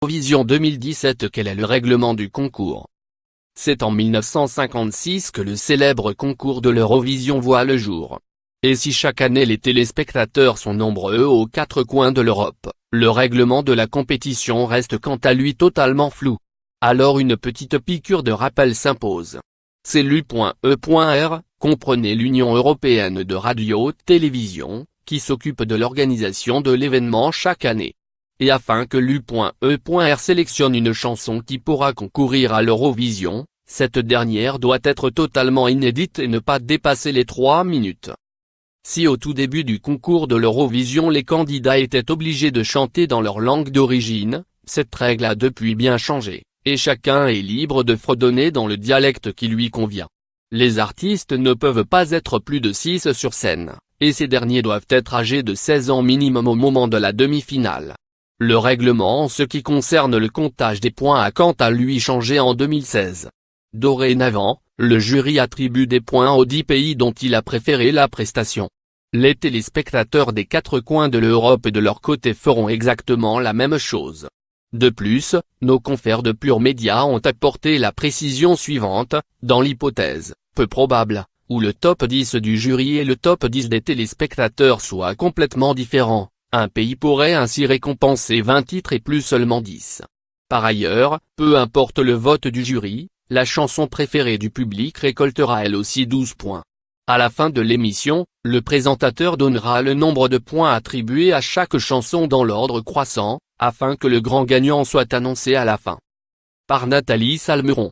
Eurovision 2017. Quel est le règlement du concours? C'est en 1956 que le célèbre concours de l'Eurovision voit le jour. Et si chaque année les téléspectateurs sont nombreux aux quatre coins de l'Europe, le règlement de la compétition reste quant à lui totalement flou. Alors une petite piqûre de rappel s'impose. C'est l'U.E.R, comprenez l'Union Européenne de Radio-Télévision, qui s'occupe de l'organisation de l'événement chaque année. Et afin que l'U.E.R sélectionne une chanson qui pourra concourir à l'Eurovision, cette dernière doit être totalement inédite et ne pas dépasser les 3 minutes. Si au tout début du concours de l'Eurovision les candidats étaient obligés de chanter dans leur langue d'origine, cette règle a depuis bien changé, et chacun est libre de fredonner dans le dialecte qui lui convient. Les artistes ne peuvent pas être plus de 6 sur scène, et ces derniers doivent être âgés de 16 ans minimum au moment de la demi-finale. Le règlement en ce qui concerne le comptage des points a quant à lui changé en 2016. Dorénavant, le jury attribue des points aux 10 pays dont il a préféré la prestation. Les téléspectateurs des 4 coins de l'Europe et de leur côté feront exactement la même chose. De plus, nos confrères de Pure Média ont apporté la précision suivante, dans l'hypothèse, peu probable, où le top 10 du jury et le top 10 des téléspectateurs soient complètement différents. Un pays pourrait ainsi récompenser 20 titres et plus seulement 10. Par ailleurs, peu importe le vote du jury, la chanson préférée du public récoltera elle aussi 12 points. À la fin de l'émission, le présentateur donnera le nombre de points attribués à chaque chanson dans l'ordre croissant, afin que le grand gagnant soit annoncé à la fin. Par Nathalie Salmeron.